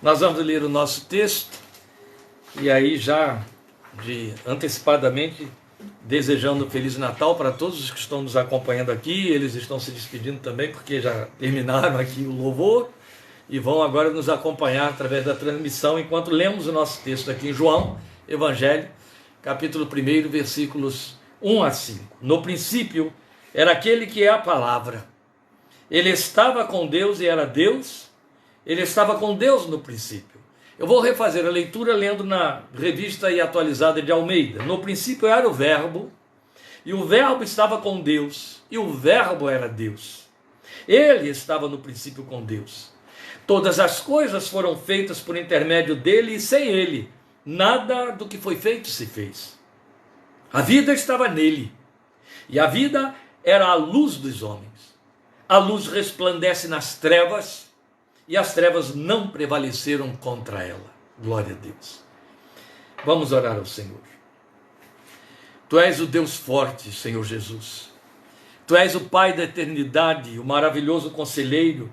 Nós vamos ler o nosso texto e aí antecipadamente desejando um Feliz Natal para todos os que estão nos acompanhando aqui. Eles estão se despedindo também porque já terminaram aqui o louvor e vão agora nos acompanhar através da transmissão enquanto lemos o nosso texto aqui em João, Evangelho, capítulo 1, versículos 1 a 5. No princípio era aquele que é a palavra. Ele estava com Deus e era Deus. Ele estava com Deus no princípio. Eu vou refazer a leitura lendo na Revista e Atualizada de Almeida. No princípio era o Verbo, e o Verbo estava com Deus, e o Verbo era Deus. Ele estava no princípio com Deus. Todas as coisas foram feitas por intermédio dele, e sem ele, nada do que foi feito se fez. A vida estava nele, e a vida era a luz dos homens. A luz resplandece nas trevas, e as trevas não prevaleceram contra ela. Glória a Deus. Vamos orar ao Senhor. Tu és o Deus forte, Senhor Jesus. Tu és o Pai da eternidade, o maravilhoso conselheiro,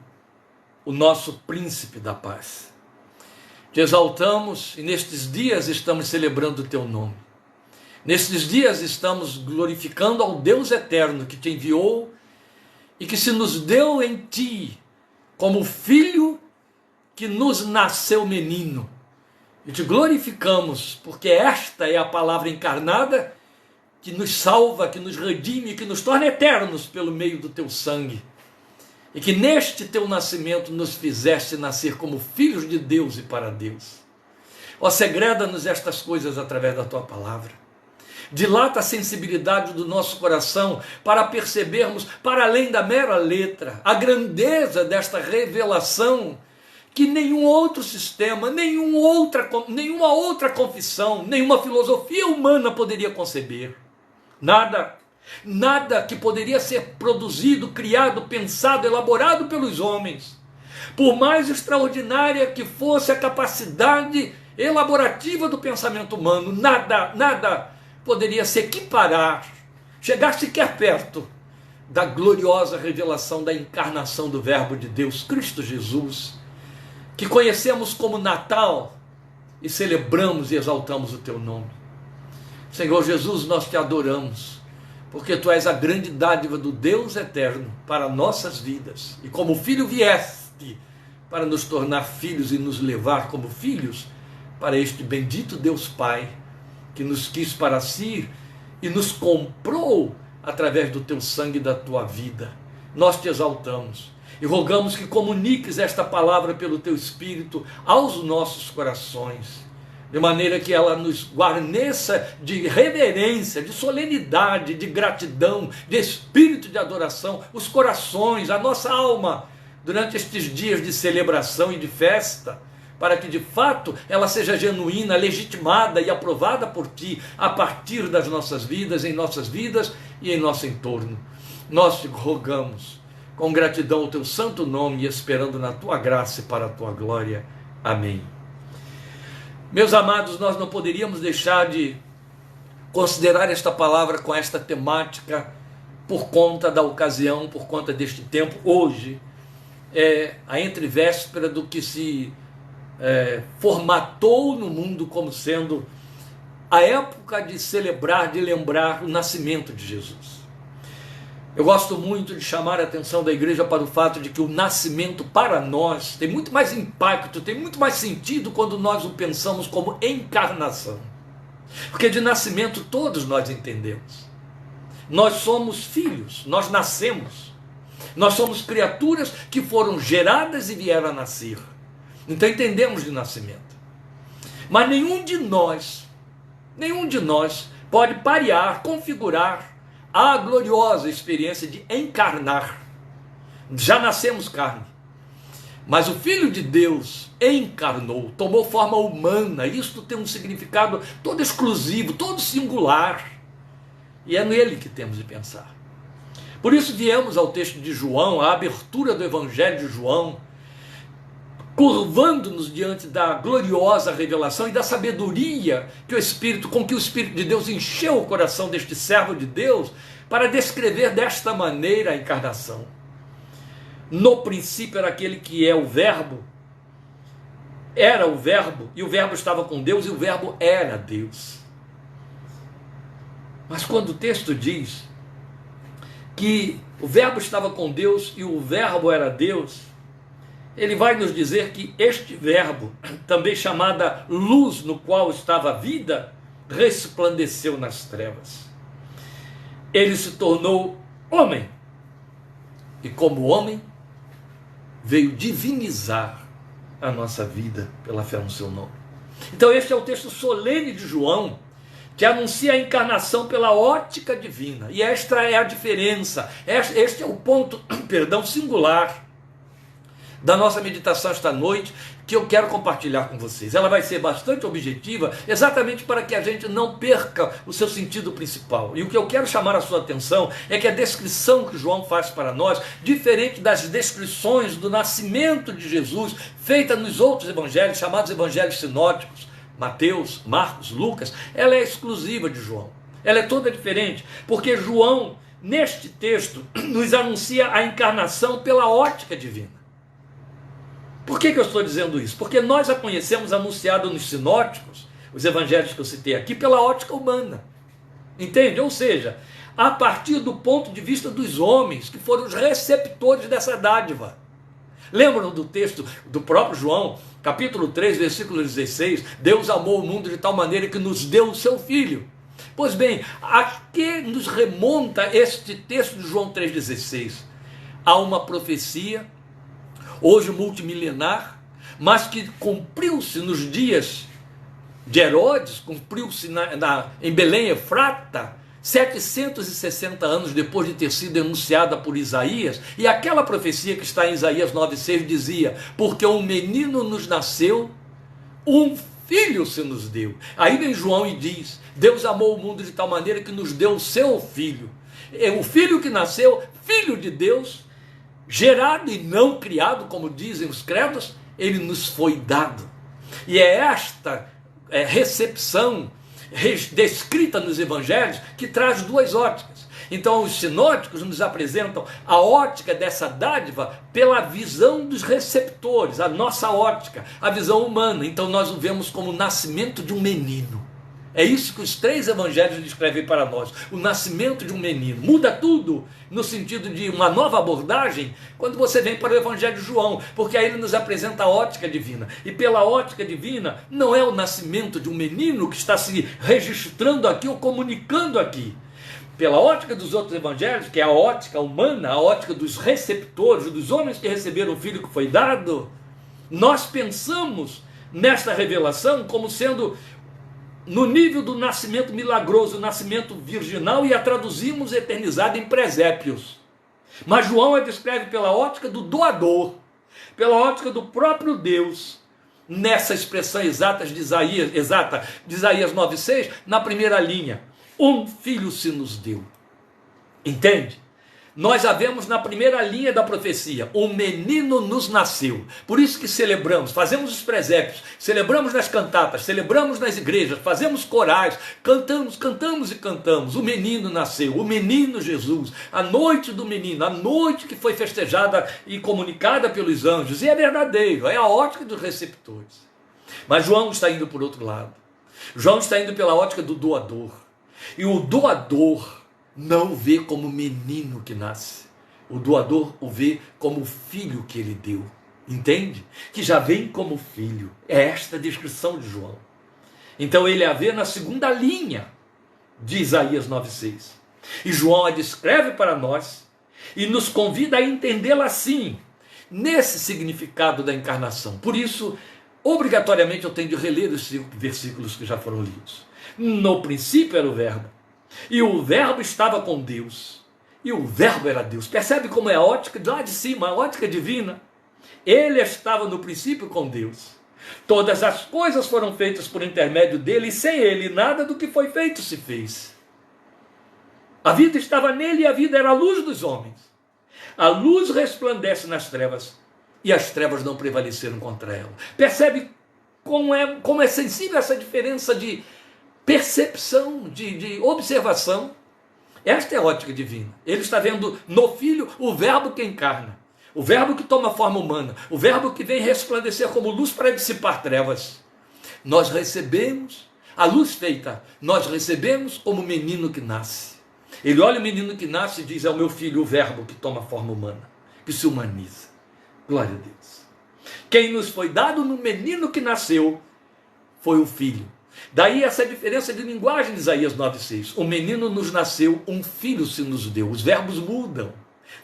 o nosso príncipe da paz. Te exaltamos e nestes dias estamos celebrando o teu nome. Nestes dias estamos glorificando ao Deus eterno que te enviou e que se nos deu em ti, como filho que nos nasceu menino. E te glorificamos, porque esta é a palavra encarnada que nos salva, que nos redime, que nos torna eternos pelo meio do teu sangue. E que neste teu nascimento nos fizeste nascer como filhos de Deus e para Deus. Ó, segreda-nos estas coisas através da tua palavra. Dilata a sensibilidade do nosso coração para percebermos, para além da mera letra, a grandeza desta revelação que nenhum outro sistema, nenhuma outra confissão, nenhuma filosofia humana poderia conceber. Nada que poderia ser produzido, criado, pensado, elaborado pelos homens. Por mais extraordinária que fosse a capacidade elaborativa do pensamento humano, nada poderia se equiparar, chegar sequer perto da gloriosa revelação da encarnação do Verbo de Deus, Cristo Jesus, que conhecemos como Natal e celebramos e exaltamos o teu nome. Senhor Jesus, nós te adoramos, porque tu és a grande dádiva do Deus eterno para nossas vidas, e como filho vieste para nos tornar filhos e nos levar como filhos para este bendito Deus Pai, que nos quis para si e nos comprou através do teu sangue e da tua vida. Nós te exaltamos e rogamos que comuniques esta palavra pelo teu Espírito aos nossos corações, de maneira que ela nos guarneça de reverência, de solenidade, de gratidão, de espírito de adoração, os corações, a nossa alma, durante estes dias de celebração e de festa, para que de fato ela seja genuína, legitimada e aprovada por ti, a partir das nossas vidas, em nossas vidas e em nosso entorno. Nós te rogamos, com gratidão ao teu santo nome e esperando na tua graça e para a tua glória. Amém. Meus amados, nós não poderíamos deixar de considerar esta palavra com esta temática por conta da ocasião, por conta deste tempo. Hoje é a entrevéspera do que se formatou no mundo como sendo a época de celebrar, de lembrar o nascimento de Jesus. Eu gosto muito de chamar a atenção da igreja para o fato de que o nascimento para nós tem muito mais impacto, tem muito mais sentido quando nós o pensamos como encarnação. Porque de nascimento todos nós entendemos. Nós somos filhos, nós nascemos. Nós somos criaturas que foram geradas e vieram a nascer. Então entendemos de nascimento. Mas nenhum de nós pode parear, configurar a gloriosa experiência de encarnar. Já nascemos carne. Mas o Filho de Deus encarnou, tomou forma humana. Isto tem um significado todo exclusivo, todo singular. E é nele que temos de pensar. Por isso viemos ao texto de João, à abertura do Evangelho de João, curvando-nos diante da gloriosa revelação e da sabedoria com que o Espírito de Deus encheu o coração deste servo de Deus para descrever desta maneira a encarnação. No princípio era aquele que é o Verbo, era o Verbo, e o Verbo estava com Deus, e o Verbo era Deus. Mas quando o texto diz que o Verbo estava com Deus e o Verbo era Deus, ele vai nos dizer que este Verbo, também chamada luz no qual estava a vida, resplandeceu nas trevas. Ele se tornou homem, e como homem, veio divinizar a nossa vida pela fé no seu nome. Então este é o texto solene de João, que anuncia a encarnação pela ótica divina. E esta é a diferença, este é o ponto, singular da nossa meditação esta noite, que eu quero compartilhar com vocês. Ela vai ser bastante objetiva, exatamente para que a gente não perca o seu sentido principal. E o que eu quero chamar a sua atenção é que a descrição que João faz para nós, diferente das descrições do nascimento de Jesus, feita nos outros evangelhos, chamados evangelhos sinóticos, Mateus, Marcos, Lucas, ela é exclusiva de João. Ela é toda diferente, porque João, neste texto, nos anuncia a encarnação pela ótica divina. Por que eu estou dizendo isso? Porque nós a conhecemos anunciada nos sinóticos, os evangelhos que eu citei aqui, pela ótica humana. Entende? Ou seja, a partir do ponto de vista dos homens, que foram os receptores dessa dádiva. Lembram do texto do próprio João, capítulo 3, versículo 16? Deus amou o mundo de tal maneira que nos deu o seu Filho. Pois bem, a que nos remonta este texto de João 3,16? Há uma profecia, hoje multimilenar, mas que cumpriu-se nos dias de Herodes, cumpriu-se em Belém Efrata, 760 anos depois de ter sido enunciada por Isaías. E aquela profecia que está em Isaías 9,6 dizia: porque um menino nos nasceu, um filho se nos deu. Aí vem João e diz: Deus amou o mundo de tal maneira que nos deu o seu filho. O filho que nasceu, filho de Deus, gerado e não criado, como dizem os credos, ele nos foi dado. E é esta recepção descrita nos evangelhos que traz duas óticas. Então os sinóticos nos apresentam a ótica dessa dádiva pela visão dos receptores, a nossa ótica, a visão humana. Então nós o vemos como o nascimento de um menino. É isso que os três evangelhos descrevem para nós, o nascimento de um menino. Muda tudo no sentido de uma nova abordagem quando você vem para o evangelho de João, porque aí ele nos apresenta a ótica divina. E pela ótica divina não é o nascimento de um menino que está se registrando aqui ou comunicando aqui. Pela ótica dos outros evangelhos, que é a ótica humana, a ótica dos receptores, dos homens que receberam o filho que foi dado, nós pensamos nesta revelação como sendo no nível do nascimento milagroso, nascimento virginal, e a traduzimos eternizada em presépios. Mas João a descreve pela ótica do doador, pela ótica do próprio Deus, nessa expressão exata de Isaías 9,6, na primeira linha: um filho se nos deu. Entende? Nós a vemos na primeira linha da profecia: um menino nos nasceu. Por isso que celebramos, fazemos os presépios, celebramos nas cantatas, celebramos nas igrejas, fazemos corais, cantamos e cantamos. O menino nasceu, o menino Jesus, a noite do menino, a noite que foi festejada e comunicada pelos anjos. E é verdadeiro, é a ótica dos receptores. Mas João está indo por outro lado. João está indo pela ótica do doador. E o doador não o vê como menino que nasce. O doador o vê como filho que ele deu. Entende? Que já vem como filho. É esta a descrição de João. Então ele a vê na segunda linha de Isaías 9,6. E João a descreve para nós e nos convida a entendê-la assim, nesse significado da encarnação. Por isso, obrigatoriamente eu tenho de reler os 5 versículos que já foram lidos. No princípio era o Verbo, e o Verbo estava com Deus, e o Verbo era Deus. Percebe como é a ótica lá de cima, a ótica divina? Ele estava no princípio com Deus. Todas as coisas foram feitas por intermédio dele, e sem ele nada do que foi feito se fez. A vida estava nele, e a vida era a luz dos homens. A luz resplandece nas trevas, e as trevas não prevaleceram contra ela. Percebe como é sensível essa diferença de percepção, de observação? Esta é a ótica divina. Ele está vendo no Filho o Verbo que encarna. o verbo que toma forma humana, o verbo que vem resplandecer como luz para dissipar trevas. Nós recebemos a luz feita, nós recebemos como menino que nasce. Ele olha o menino que nasce e diz: é o meu filho, o verbo que toma forma humana, que se humaniza. Glória a Deus. Quem nos foi dado no menino que nasceu foi o filho. Daí essa diferença de linguagem de Isaías 9,6. O menino nos nasceu, um filho se nos deu. Os verbos mudam.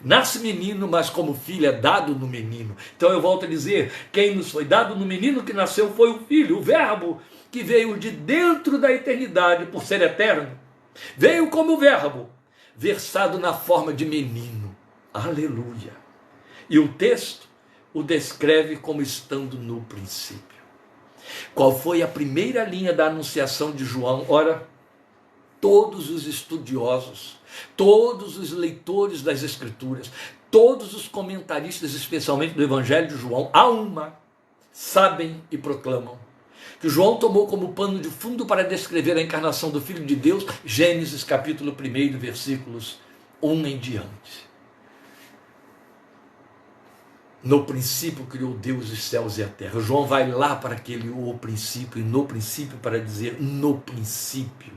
Nasce menino, mas como filho é dado no menino. Então eu volto a dizer, quem nos foi dado no menino que nasceu foi o filho, o verbo que veio de dentro da eternidade por ser eterno. Veio como verbo, versado na forma de menino. Aleluia. E o texto o descreve como estando no princípio. Qual foi a primeira linha da anunciação de João? Ora, todos os estudiosos, todos os leitores das Escrituras, todos os comentaristas, especialmente do Evangelho de João, a uma, sabem e proclamam que João tomou como pano de fundo para descrever a encarnação do Filho de Deus, Gênesis capítulo 1, versículos 1 em diante. No princípio criou Deus os céus e a terra. João vai lá para aquele o princípio, e no princípio para dizer, no princípio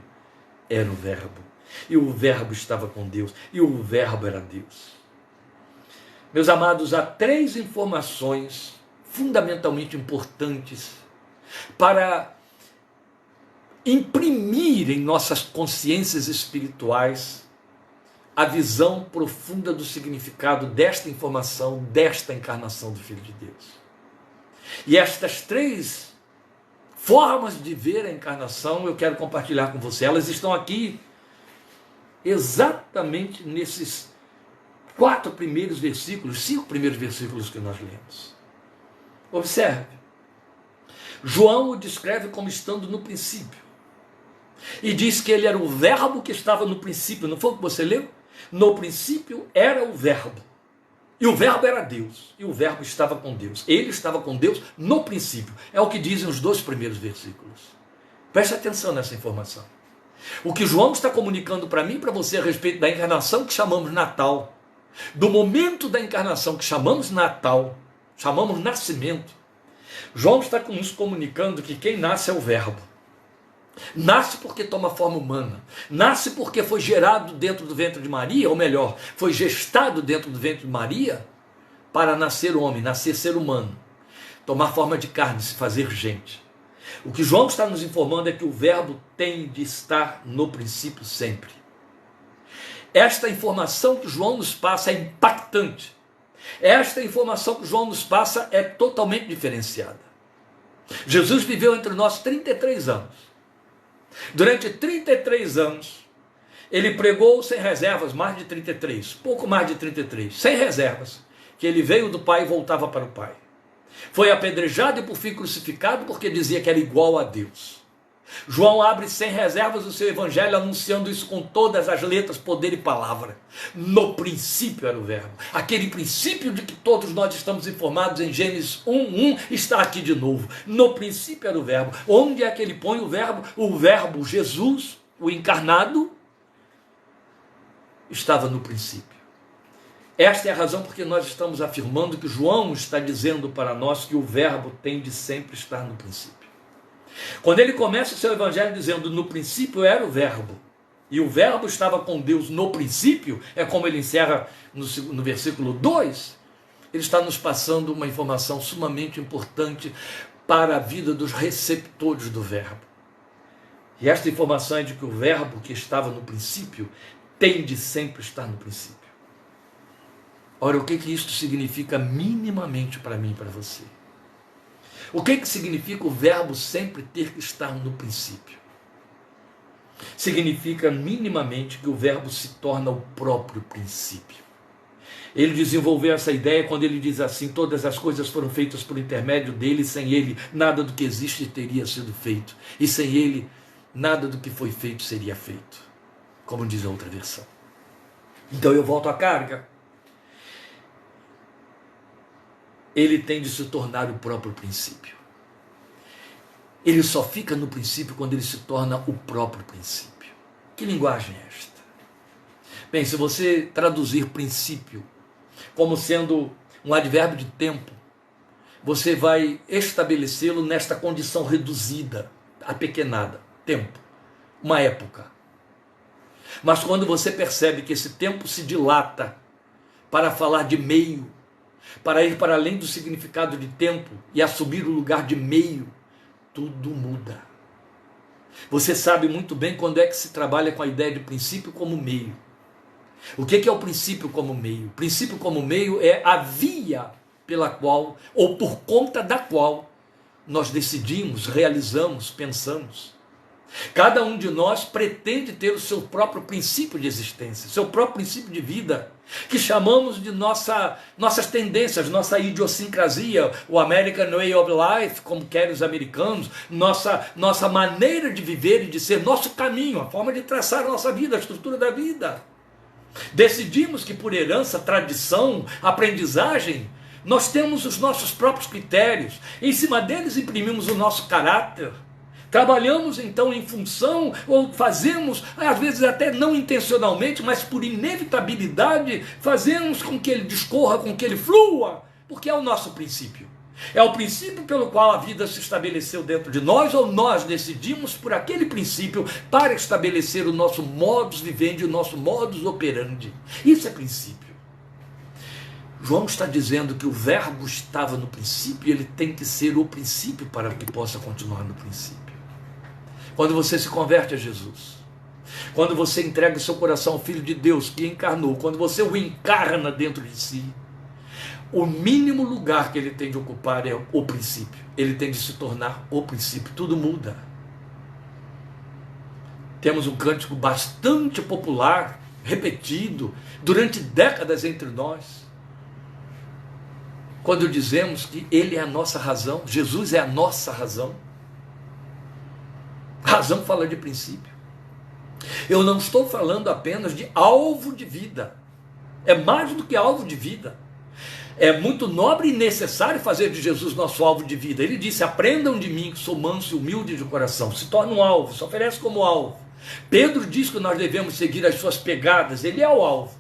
era o verbo. E o verbo estava com Deus, e o verbo era Deus. Meus amados, há 3 informações fundamentalmente importantes para imprimir em nossas consciências espirituais a visão profunda do significado desta informação, desta encarnação do Filho de Deus. E estas 3 formas de ver a encarnação eu quero compartilhar com você. Elas estão aqui exatamente nesses 4 primeiros versículos, 5 primeiros versículos que nós lemos. Observe. João o descreve como estando no princípio. E diz que ele era o verbo que estava no princípio. Não foi o que você leu? No princípio era o verbo. E o verbo era Deus. E o verbo estava com Deus. Ele estava com Deus no princípio. É o que dizem os 2 primeiros versículos. Preste atenção nessa informação. O que João está comunicando para mim e para você a respeito da encarnação que chamamos Natal, do momento da encarnação que chamamos Natal, chamamos nascimento, João está nos comunicando que quem nasce é o verbo. Nasce porque toma forma humana. Nasce porque foi gerado dentro do ventre de Maria, ou melhor, foi gestado dentro do ventre de Maria para nascer homem, nascer ser humano, tomar forma de carne, se fazer gente. O que João está nos informando é que o verbo tem de estar no princípio sempre. Esta informação que João nos passa é impactante. Esta informação que João nos passa é totalmente diferenciada. Jesus viveu entre nós 33 anos. Durante 33 anos, ele pregou sem reservas, mais de 33, pouco mais de 33, sem reservas, que ele veio do Pai e voltava para o Pai. Foi apedrejado e por fim crucificado porque dizia que era igual a Deus. João abre sem reservas o seu evangelho, anunciando isso com todas as letras, poder e palavra. No princípio era o verbo. Aquele princípio de que todos nós estamos informados em Gênesis 1:1 está aqui de novo. No princípio era o verbo. Onde é que ele põe o verbo? O verbo Jesus, o encarnado, estava no princípio. Esta é a razão porque nós estamos afirmando que João está dizendo para nós que o verbo tem de sempre estar no princípio. Quando ele começa o seu evangelho dizendo no princípio era o verbo, e o verbo estava com Deus no princípio, é como ele encerra no versículo 2, ele está nos passando uma informação sumamente importante para a vida dos receptores do verbo. E esta informação é de que o verbo que estava no princípio tem de sempre estar no princípio. Ora, o que isto significa minimamente para mim e para você? O que significa o verbo sempre ter que estar no princípio? Significa minimamente que o verbo se torna o próprio princípio. Ele desenvolveu essa ideia quando ele diz assim: todas as coisas foram feitas por intermédio dele, sem ele nada do que existe teria sido feito, e sem ele nada do que foi feito seria feito, como diz a outra versão. Então eu volto à carga. Ele tem de se tornar o próprio princípio. Ele só fica no princípio quando ele se torna o próprio princípio. Que linguagem é esta? Bem, se você traduzir princípio como sendo um advérbio de tempo, você vai estabelecê-lo nesta condição reduzida, apequenada, tempo, uma época. Mas quando você percebe que esse tempo se dilata para falar de meio, para ir para além do significado de tempo e assumir o lugar de meio, tudo muda. Você sabe muito bem quando é que se trabalha com a ideia de princípio como meio. O que é o princípio como meio? O princípio como meio é a via pela qual, ou por conta da qual, nós decidimos, realizamos, pensamos. Cada um de nós pretende ter o seu próprio princípio de existência, seu próprio princípio de vida, que chamamos de nossas tendências, nossa idiosincrasia, o American Way of Life, como querem os americanos, nossa maneira de viver e de ser, nosso caminho, a forma de traçar a nossa vida, a estrutura da vida. Decidimos que por herança, tradição, aprendizagem, nós temos os nossos próprios critérios, em cima deles imprimimos o nosso caráter. Trabalhamos então em função, ou fazemos, às vezes até não intencionalmente, mas por inevitabilidade, fazemos com que ele discorra, com que ele flua, porque é o nosso princípio. É o princípio pelo qual a vida se estabeleceu dentro de nós, ou nós decidimos por aquele princípio para estabelecer o nosso modus vivendi, o nosso modus operandi. Isso é princípio. João está dizendo que o verbo estava no princípio e ele tem que ser o princípio para que possa continuar no princípio. Quando você se converte a Jesus, quando você entrega o seu coração ao Filho de Deus que encarnou, quando você o encarna dentro de si, o mínimo lugar que ele tem de ocupar é o princípio. Ele tem de se tornar o princípio. Tudo muda. Temos um cântico bastante popular, repetido, durante décadas entre nós, quando dizemos que ele é a nossa razão, Jesus é a nossa razão. Razão fala de princípio. Eu não estou falando apenas de alvo de vida. É mais do que alvo de vida. É muito nobre e necessário fazer de Jesus nosso alvo de vida. Ele disse: aprendam de mim que sou manso e humilde de coração. Se torna um alvo, se oferece como alvo. Pedro diz que nós devemos seguir as suas pegadas. Ele é o alvo.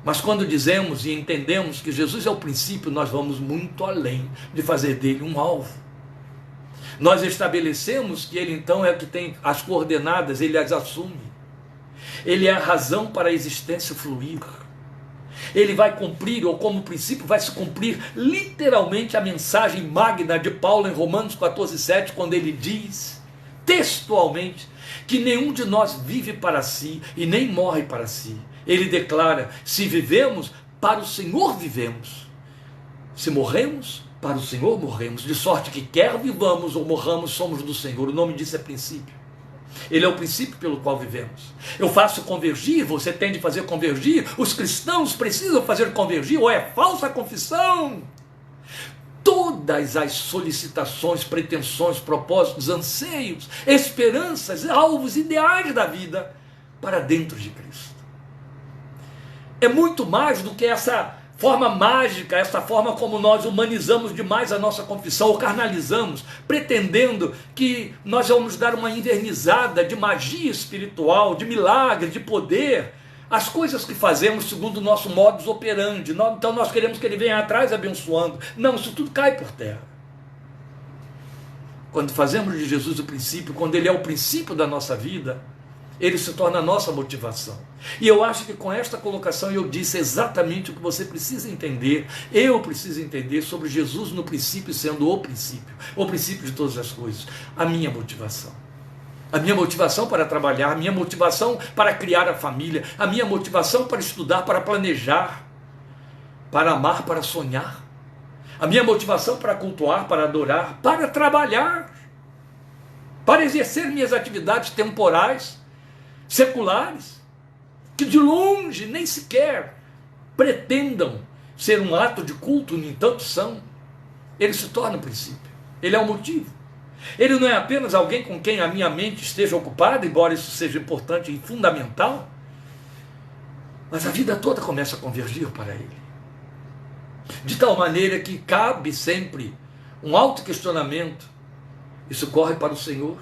Mas quando dizemos e entendemos que Jesus é o princípio, nós vamos muito além de fazer dele um alvo. Nós estabelecemos que ele então é o que tem as coordenadas, ele as assume. Ele é a razão para a existência fluir. Ele vai cumprir, ou como princípio vai se cumprir literalmente a mensagem magna de Paulo em Romanos 14:7, quando ele diz textualmente que nenhum de nós vive para si e nem morre para si. Ele declara: se vivemos, para o Senhor vivemos. Se morremos, para o Senhor morremos. De sorte que quer vivamos ou morramos, somos do Senhor. O nome disso é princípio. Ele é o princípio pelo qual vivemos. Eu faço convergir, você tem de fazer convergir, os cristãos precisam fazer convergir, ou é falsa confissão. Todas as solicitações, pretensões, propósitos, anseios, esperanças, alvos, ideais da vida para dentro de Cristo. É muito mais do que essa forma mágica, essa forma como nós humanizamos demais a nossa confissão, ou carnalizamos, pretendendo que nós vamos dar uma invernizada de magia espiritual, de milagre, de poder, as coisas que fazemos segundo o nosso modus operandi. Então nós queremos que ele venha atrás abençoando. Não, isso tudo cai por terra. Quando fazemos de Jesus o princípio, quando ele é o princípio da nossa vida, ele se torna a nossa motivação. E eu acho que com esta colocação eu disse exatamente o que você precisa entender, eu preciso entender sobre Jesus no princípio sendo o princípio de todas as coisas. A minha motivação para trabalhar, a minha motivação para criar a família, a minha motivação para estudar, para planejar, para amar, para sonhar, a minha motivação para cultuar, para adorar, para trabalhar, para exercer minhas atividades temporais, seculares, que de longe nem sequer pretendam ser um ato de culto, no entanto são. Ele se torna o princípio, ele é o motivo. Ele não é apenas alguém com quem a minha mente esteja ocupada, embora isso seja importante e fundamental, mas a vida toda começa a convergir para ele. De tal maneira que cabe sempre um autoquestionamento. Isso corre para o Senhor?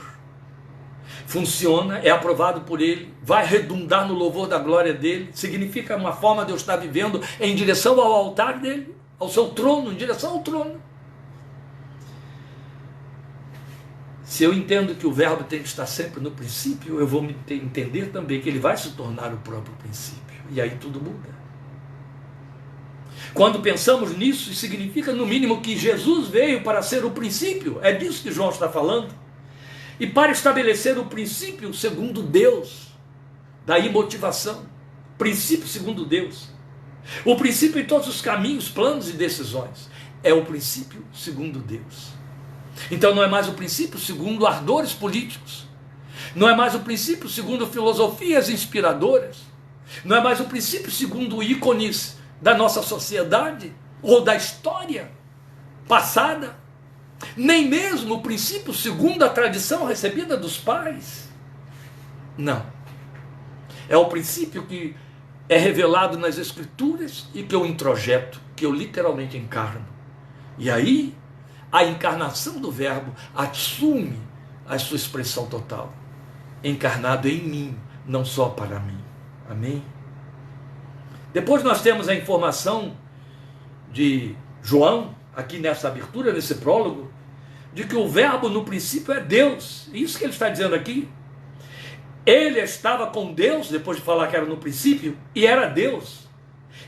funciona, é aprovado por Ele, vai redundar no louvor da glória dEle, significa uma forma de eu estar vivendo em direção ao altar dEle, ao seu trono, em direção ao trono. Se eu entendo que o verbo tem que estar sempre no princípio, eu vou entender também que ele vai se tornar o próprio princípio, e aí tudo muda. Quando pensamos nisso, isso significa no mínimo que Jesus veio para ser o princípio, é disso que João está falando, e para estabelecer o princípio segundo Deus, daí motivação, princípio segundo Deus. O princípio em todos os caminhos, planos e decisões, é o princípio segundo Deus. Então não é mais o princípio segundo ardores políticos, não é mais o princípio segundo filosofias inspiradoras, não é mais o princípio segundo ícones da nossa sociedade ou da história passada, nem mesmo o princípio segundo a tradição recebida dos pais. Não. É o princípio que é revelado nas Escrituras e que eu introjeto, que eu literalmente encarno. E aí, a encarnação do Verbo assume a sua expressão total. Encarnado em mim, não só para mim. Amém? Depois nós temos a informação de João, aqui nessa abertura, nesse prólogo, de que o Verbo no princípio é Deus. Isso que ele está dizendo aqui. Ele estava com Deus, depois de falar que era no princípio, e era Deus.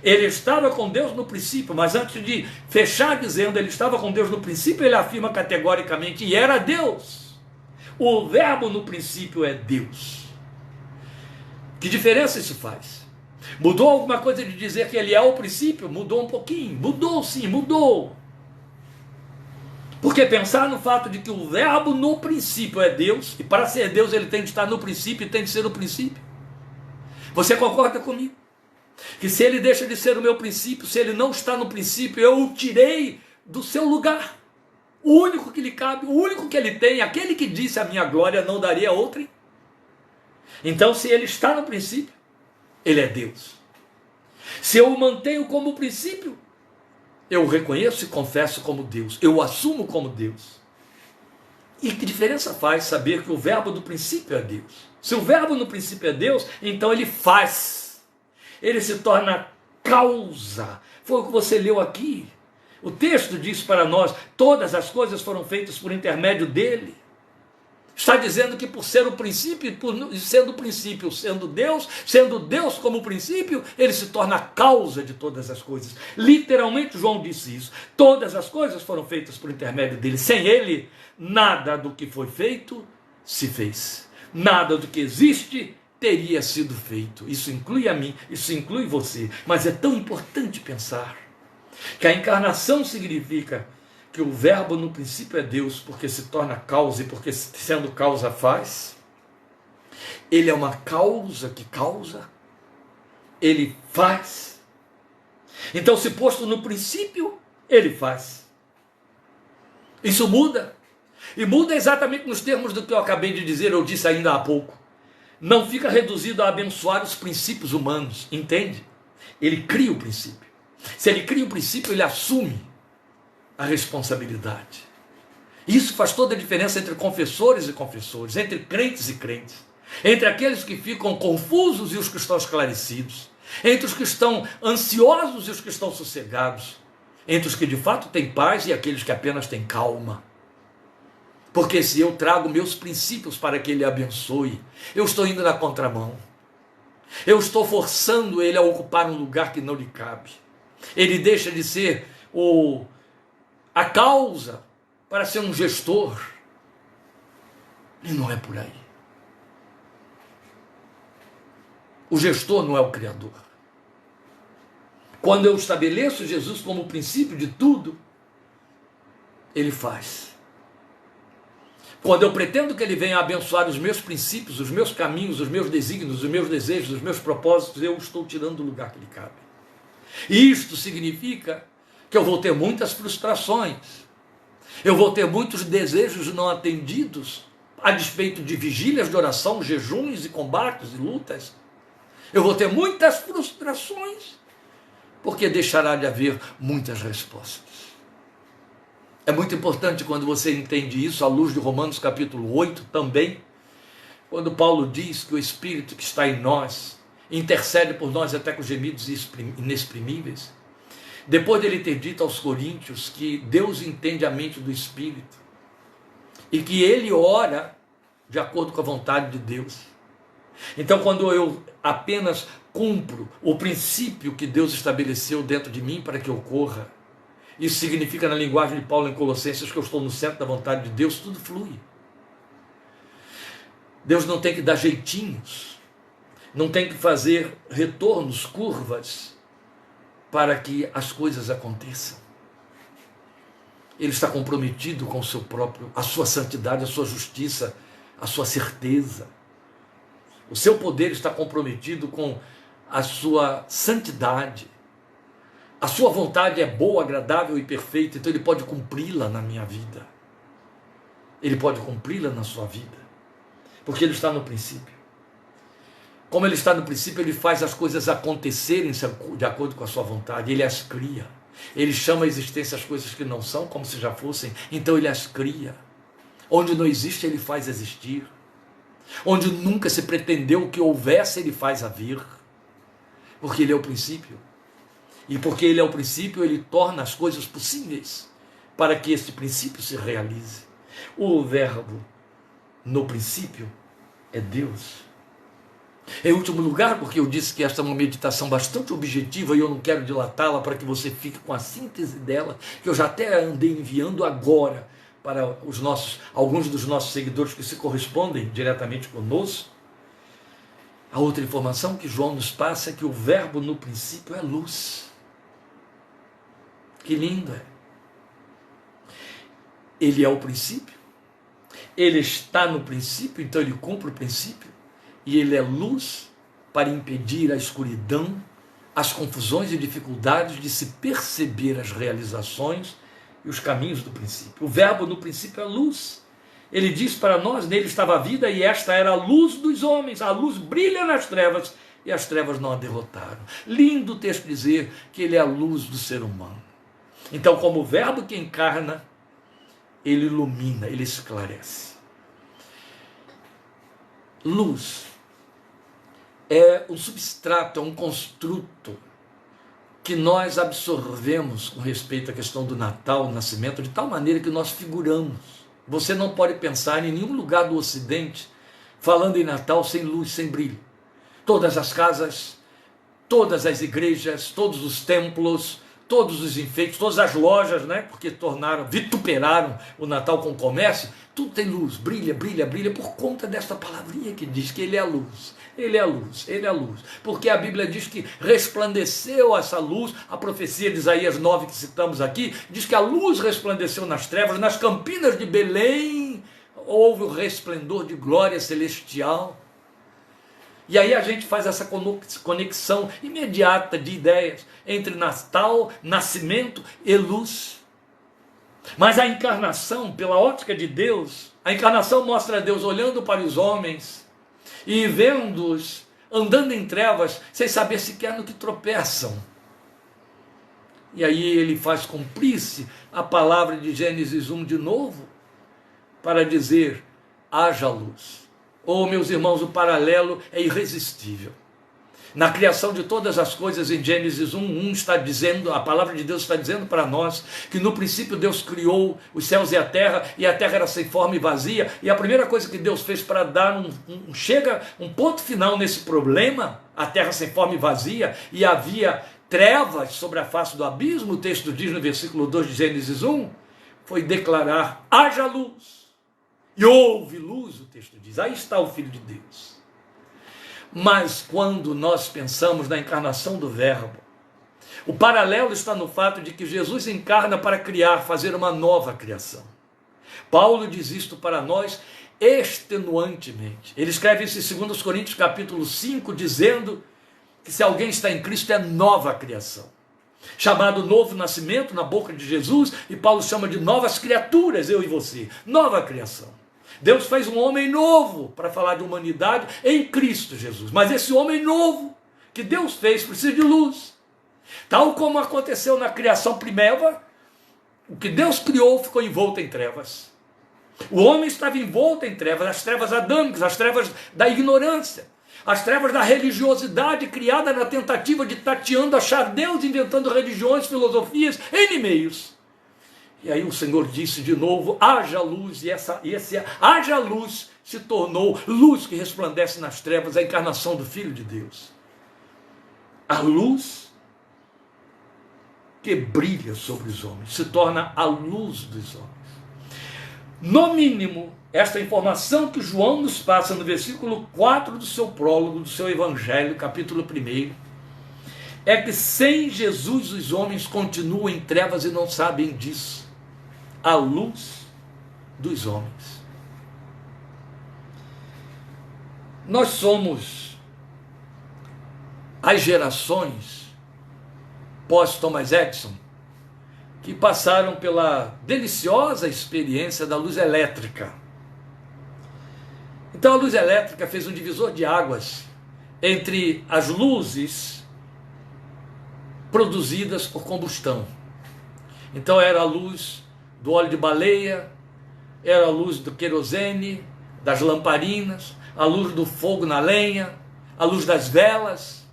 Ele estava com Deus no princípio, mas antes de fechar dizendo ele estava com Deus no princípio, ele afirma categoricamente, e era Deus. O Verbo no princípio é Deus. Que diferença isso faz? Mudou alguma coisa de dizer que ele é o princípio? Mudou um pouquinho. Mudou sim, mudou. Porque pensar no fato de que o Verbo no princípio é Deus, e para ser Deus ele tem de estar no princípio e tem de ser o princípio. Você concorda comigo? Que se ele deixa de ser o meu princípio, se ele não está no princípio, eu o tirei do seu lugar. O único que lhe cabe, o único que ele tem, aquele que disse a minha glória não daria a outrem. Então se ele está no princípio, ele é Deus. Se eu o mantenho como princípio, eu o reconheço e confesso como Deus, eu o assumo como Deus. E que diferença faz saber que o Verbo do princípio é Deus? Se o Verbo no princípio é Deus, então ele faz. Ele se torna causa. Foi o que você leu aqui. O texto diz para nós, todas as coisas foram feitas por intermédio dele. Está dizendo que por ser o princípio, sendo o princípio, sendo Deus como princípio, ele se torna a causa de todas as coisas. Literalmente João disse isso. Todas as coisas foram feitas por intermédio dele. Sem ele, nada do que foi feito se fez. Nada do que existe teria sido feito. Isso inclui a mim, isso inclui você. Mas é tão importante pensar que a encarnação significa que o Verbo no princípio é Deus, porque se torna causa, e porque sendo causa faz. Ele é uma causa que causa, ele faz. Então, se posto no princípio, ele faz. Isso muda. E muda exatamente nos termos do que eu acabei de dizer, eu disse ainda há pouco. Não fica reduzido a abençoar os princípios humanos, entende? Ele cria o princípio. Se ele cria o princípio, ele assume a responsabilidade. Isso faz toda a diferença entre confessores e confessores, entre crentes e crentes, entre aqueles que ficam confusos e os que estão esclarecidos, entre os que estão ansiosos e os que estão sossegados, entre os que de fato têm paz e aqueles que apenas têm calma. Porque se eu trago meus princípios para que ele abençoe, eu estou indo na contramão. Eu estou forçando ele a ocupar um lugar que não lhe cabe. Ele deixa de ser a causa para ser um gestor. E não é por aí. O gestor não é o Criador. Quando eu estabeleço Jesus como o princípio de tudo, ele faz. Quando eu pretendo que ele venha abençoar os meus princípios, os meus caminhos, os meus desígnios, os meus desejos, os meus propósitos, eu estou tirando do lugar que lhe cabe. E isto significa que eu vou ter muitas frustrações, eu vou ter muitos desejos não atendidos, a despeito de vigílias de oração, jejuns e combates e lutas. Eu vou ter muitas frustrações, porque deixará de haver muitas respostas. É muito importante quando você entende isso, à luz de Romanos capítulo 8 também, quando Paulo diz que o Espírito que está em nós intercede por nós até com gemidos inexprimíveis, depois dele ter dito aos coríntios que Deus entende a mente do Espírito e que ele ora de acordo com a vontade de Deus. Então, quando eu apenas cumpro o princípio que Deus estabeleceu dentro de mim para que ocorra, isso significa, na linguagem de Paulo em Colossenses, que eu estou no centro da vontade de Deus, tudo flui. Deus não tem que dar jeitinhos, não tem que fazer retornos, curvas, para que as coisas aconteçam. Ele está comprometido com o seu próprio, a sua santidade, a sua justiça, a sua certeza. O seu poder está comprometido com a sua santidade. A sua vontade é boa, agradável e perfeita, então ele pode cumpri-la na minha vida. Ele pode cumpri-la na sua vida, porque ele está no princípio. Como ele está no princípio, ele faz as coisas acontecerem de acordo com a sua vontade, ele as cria. Ele chama a existência as coisas que não são como se já fossem, então ele as cria. Onde não existe, ele faz existir. Onde nunca se pretendeu que houvesse, ele faz haver. Porque ele é o princípio. E porque ele é o princípio, ele torna as coisas possíveis para que esse princípio se realize. O verbo no princípio é Deus. Em último lugar, porque eu disse que esta é uma meditação bastante objetiva e eu não quero dilatá-la para que você fique com a síntese dela, que eu já até andei enviando agora para alguns dos nossos seguidores que se correspondem diretamente conosco. A outra informação que João nos passa é que o verbo no princípio é luz. Que lindo é! Ele é o princípio, ele está no princípio, então ele cumpre o princípio. E ele é luz para impedir a escuridão, as confusões e dificuldades de se perceber as realizações e os caminhos do princípio. O verbo no princípio é luz. Ele diz para nós, nele estava a vida e esta era a luz dos homens. A luz brilha nas trevas e as trevas não a derrotaram. Lindo o texto dizer que ele é a luz do ser humano. Então, como o verbo que encarna, ele ilumina, ele esclarece. Luz é um substrato, é um construto que nós absorvemos com respeito à questão do Natal, do nascimento, de tal maneira que nós figuramos. Você não pode pensar em nenhum lugar do Ocidente falando em Natal sem luz, sem brilho. Todas as casas, todas as igrejas, todos os templos, todos os enfeites, todas as lojas, né? Porque vituperaram o Natal com o comércio, tudo tem luz, brilha, brilha, brilha, por conta desta palavrinha que diz que ele é a luz, ele é a luz, ele é a luz. Porque a Bíblia diz que resplandeceu essa luz, a profecia de Isaías 9 que citamos aqui, diz que a luz resplandeceu nas trevas, nas campinas de Belém houve o resplendor de glória celestial. E aí a gente faz essa conexão imediata de ideias entre Natal, nascimento e luz. Mas a encarnação, pela ótica de Deus, a encarnação mostra Deus olhando para os homens e vendo-os andando em trevas, sem saber sequer no que tropeçam. E aí ele faz cumprir-se a palavra de Gênesis 1 de novo, para dizer, haja luz. Oh, meus irmãos, o paralelo é irresistível. Na criação de todas as coisas, em Gênesis 1 está dizendo, a palavra de Deus está dizendo para nós, que no princípio Deus criou os céus e a terra era sem forma e vazia, e a primeira coisa que Deus fez para dar um ponto final nesse problema, a terra sem forma e vazia, e havia trevas sobre a face do abismo, o texto diz no versículo 2 de Gênesis 1, foi declarar, haja luz. E houve luz, o texto diz, aí está o Filho de Deus. Mas quando nós pensamos na encarnação do Verbo, o paralelo está no fato de que Jesus encarna para criar, fazer uma nova criação. Paulo diz isto para nós extenuantemente. Ele escreve isso em 2 Coríntios capítulo 5, dizendo que se alguém está em Cristo é nova criação. Chamado novo nascimento na boca de Jesus, e Paulo chama de novas criaturas, eu e você, nova criação. Deus fez um homem novo para falar de humanidade em Cristo Jesus. Mas esse homem novo que Deus fez precisa de luz. Tal como aconteceu na criação primeira, o que Deus criou ficou envolto em trevas. O homem estava envolto em trevas, as trevas adâmicas, as trevas da ignorância, as trevas da religiosidade criada na tentativa de tateando, achar Deus, inventando religiões, filosofias, N meios. E aí o Senhor disse de novo, haja luz, e esse haja luz se tornou luz que resplandece nas trevas, a encarnação do Filho de Deus. A luz que brilha sobre os homens, se torna a luz dos homens. No mínimo, esta informação que João nos passa no versículo 4 do seu prólogo, do seu evangelho, capítulo 1, é que sem Jesus os homens continuam em trevas e não sabem disso. A luz dos homens. Nós somos as gerações pós-Thomas Edison que passaram pela deliciosa experiência da luz elétrica. Então a luz elétrica fez um divisor de águas entre as luzes produzidas por combustão. Então era a luz do óleo de baleia, era a luz do querosene, das lamparinas, a luz do fogo na lenha, a luz das velas,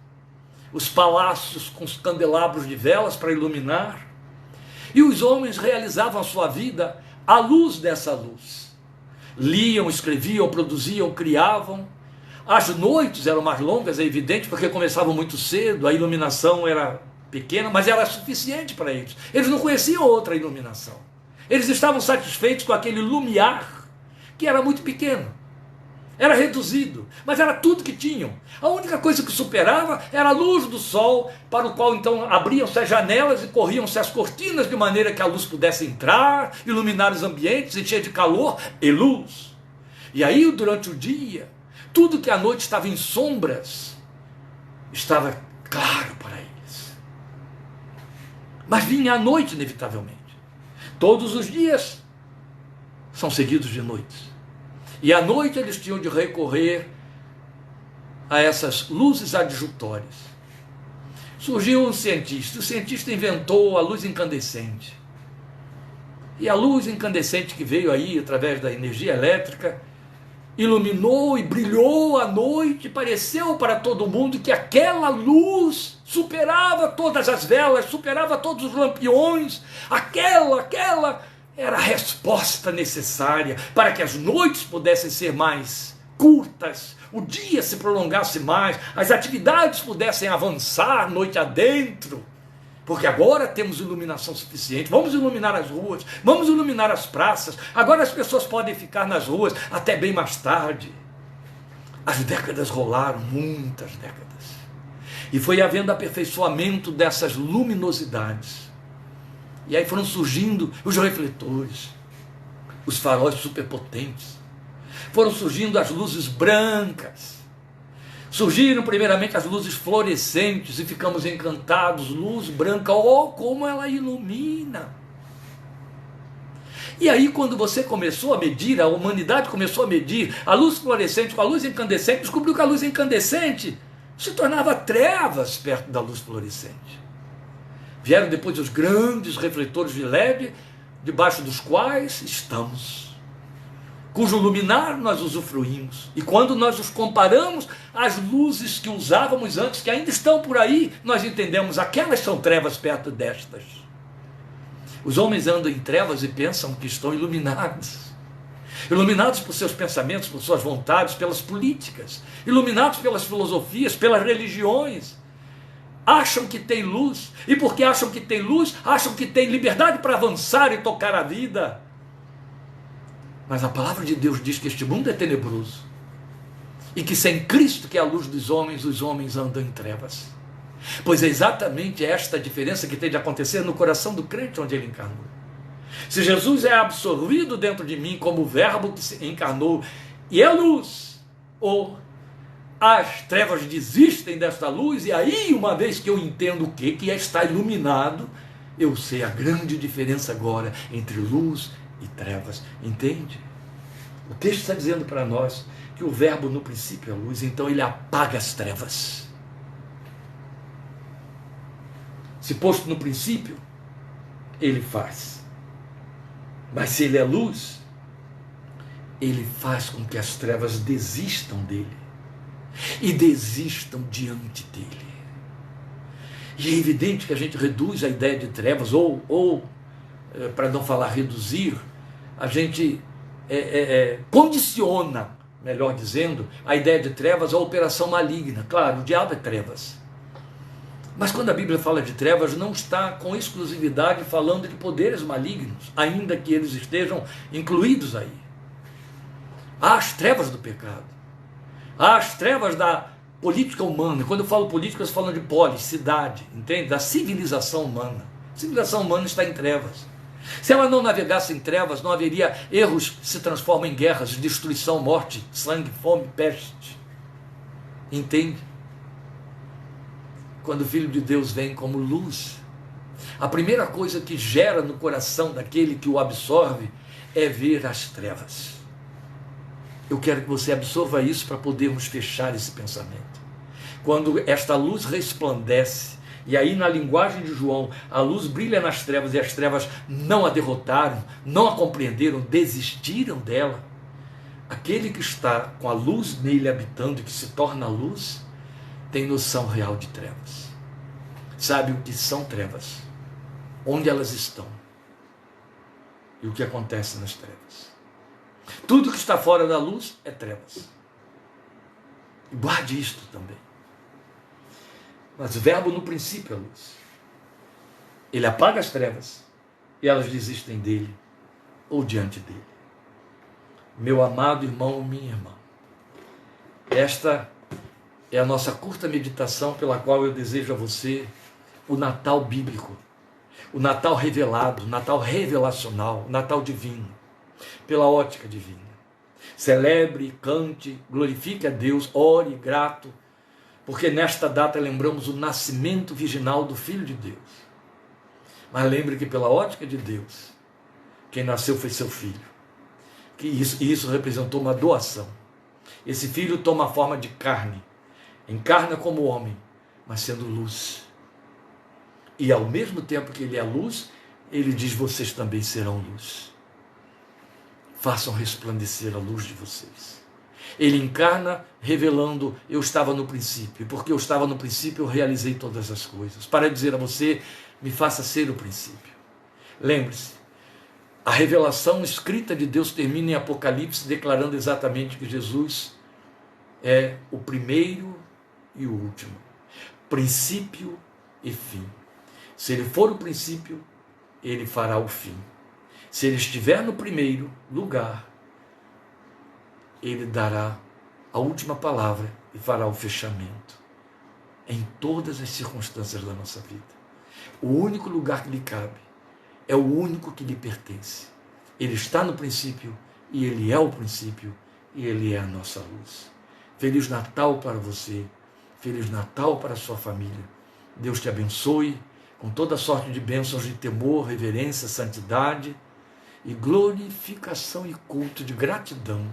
os palácios com os candelabros de velas para iluminar. E os homens realizavam a sua vida à luz dessa luz. Liam, escreviam, produziam, criavam. As noites eram mais longas, é evidente, porque começavam muito cedo, a iluminação era pequena, mas era suficiente para eles. Eles não conheciam outra iluminação. Eles estavam satisfeitos com aquele lumiar, que era muito pequeno, era reduzido, mas era tudo que tinham. A única coisa que superava era a luz do sol, para o qual então abriam-se as janelas e corriam-se as cortinas, de maneira que a luz pudesse entrar, iluminar os ambientes, encher de calor e luz. E aí, durante o dia, tudo que à noite estava em sombras, estava claro para eles. Mas vinha a noite, inevitavelmente. Todos os dias são seguidos de noites. E à noite eles tinham de recorrer a essas luzes adjutórias. Surgiu um cientista. O cientista inventou a luz incandescente. E a luz incandescente que veio aí através da energia elétrica iluminou e brilhou a noite. Pareceu para todo mundo que aquela luz superava todas as velas, superava todos os lampiões. Aquela era a resposta necessária para que as noites pudessem ser mais curtas, o dia se prolongasse mais, as atividades pudessem avançar noite adentro. Porque agora temos iluminação suficiente, vamos iluminar as ruas, vamos iluminar as praças, agora as pessoas podem ficar nas ruas até bem mais tarde. As décadas rolaram, muitas décadas. E foi havendo aperfeiçoamento dessas luminosidades. E aí foram surgindo os refletores, os faróis superpotentes, foram surgindo as luzes brancas. Surgiram primeiramente as luzes fluorescentes e ficamos encantados, luz branca, oh, como ela ilumina. E aí quando você começou a medir, a humanidade começou a medir a luz fluorescente com a luz incandescente, descobriu que a luz incandescente se tornava trevas perto da luz fluorescente. Vieram depois os grandes refletores de LED, debaixo dos quais estamos, cujo luminar nós usufruímos. E quando nós os comparamos às luzes que usávamos antes, que ainda estão por aí, nós entendemos, aquelas são trevas perto destas. Os homens andam em trevas e pensam que estão iluminados. Iluminados por seus pensamentos, por suas vontades, pelas políticas, iluminados pelas filosofias, pelas religiões. Acham que tem luz, e porque acham que tem luz, acham que tem liberdade para avançar e tocar a vida. Mas a palavra de Deus diz que este mundo é tenebroso, e que sem Cristo, que é a luz dos homens, os homens andam em trevas. Pois é exatamente esta a diferença que tem de acontecer no coração do crente onde ele encarnou. Se Jesus é absorvido dentro de mim como o verbo que se encarnou e é luz, ou as trevas desistem desta luz, e aí, uma vez que eu entendo o que é estar iluminado, eu sei a grande diferença agora entre luz e trevas. Entende? O texto está dizendo para nós que o verbo no princípio é luz, então ele apaga as trevas. Se posto no princípio, ele faz. Mas se ele é luz, ele faz com que as trevas desistam dele e desistam diante dele. E é evidente que a gente reduz a ideia de trevas, ou para não falar reduzir, a gente condiciona, melhor dizendo, a ideia de trevas à operação maligna. Claro, o diabo é trevas. Mas quando a Bíblia fala de trevas, não está com exclusividade falando de poderes malignos, ainda que eles estejam incluídos aí. Há as trevas do pecado, há as trevas da política humana. Quando eu falo política, eu estou falando de polis, cidade, entende? Da civilização humana. A civilização humana está em trevas. Se ela não navegasse em trevas, não haveria erros que se transformam em guerras, destruição, morte, sangue, fome, peste. Entende? Quando o Filho de Deus vem como luz, a primeira coisa que gera no coração daquele que o absorve é ver as trevas. Eu quero que você absorva isso para podermos fechar esse pensamento. Quando esta luz resplandece, e aí na linguagem de João, a luz brilha nas trevas e as trevas não a derrotaram, não a compreenderam, desistiram dela. Aquele que está com a luz nele habitando e que se torna luz, tem noção real de trevas. Sabe o que são trevas, onde elas estão e o que acontece nas trevas. Tudo que está fora da luz é trevas. Guarde isto também. Mas o verbo no princípio é luz. Ele apaga as trevas e elas desistem dele ou diante dele. Meu amado irmão, minha irmã, esta é a nossa curta meditação pela qual eu desejo a você o Natal bíblico, o Natal revelado, o Natal revelacional, o Natal divino, pela ótica divina. Celebre, cante, glorifique a Deus, ore, grato, porque nesta data lembramos o nascimento virginal do Filho de Deus. Mas lembre que pela ótica de Deus, quem nasceu foi seu filho. Que isso representou uma doação. Esse filho toma a forma de carne, encarna como homem, mas sendo luz. E ao mesmo tempo que ele é luz, ele diz: vocês também serão luz. Façam resplandecer a luz de vocês. Ele encarna revelando: eu estava no princípio, e porque eu estava no princípio eu realizei todas as coisas, para dizer a você: me faça ser o princípio. Lembre-se, a revelação escrita de Deus termina em Apocalipse declarando exatamente que Jesus é o primeiro e o último, princípio e fim. Se ele for o princípio, ele fará o fim. Se ele estiver no primeiro lugar, ele dará a última palavra e fará o fechamento em todas as circunstâncias da nossa vida. O único lugar que lhe cabe é o único que lhe pertence. Ele está no princípio e ele é o princípio e ele é a nossa luz. Feliz Natal para você, Feliz Natal para a sua família. Deus te abençoe com toda sorte de bênçãos de temor, reverência, santidade e glorificação e culto de gratidão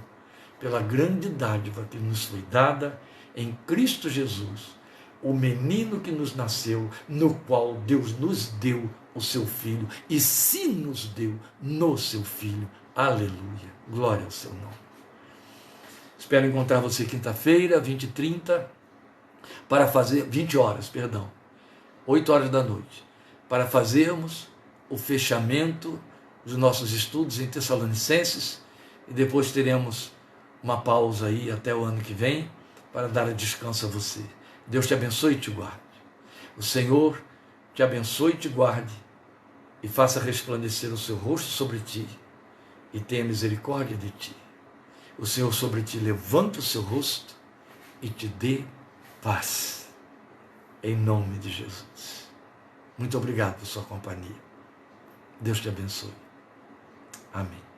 pela grande dádiva que nos foi dada em Cristo Jesus, o menino que nos nasceu, no qual Deus nos deu o seu Filho e se nos deu no seu Filho. Aleluia. Glória ao seu nome. Espero encontrar você quinta-feira, 20h30, para fazer, 20 horas, perdão, 8 horas da noite, para fazermos o fechamento dos nossos estudos em Tessalonicenses e depois teremos uma pausa aí até o ano que vem para dar descanso a você. Deus te abençoe e te guarde. O Senhor te abençoe e te guarde e faça resplandecer o seu rosto sobre ti e tenha misericórdia de ti. O Senhor sobre ti levanta o seu rosto e te dê paz. Em nome de Jesus. Muito obrigado por sua companhia. Deus te abençoe. Amém.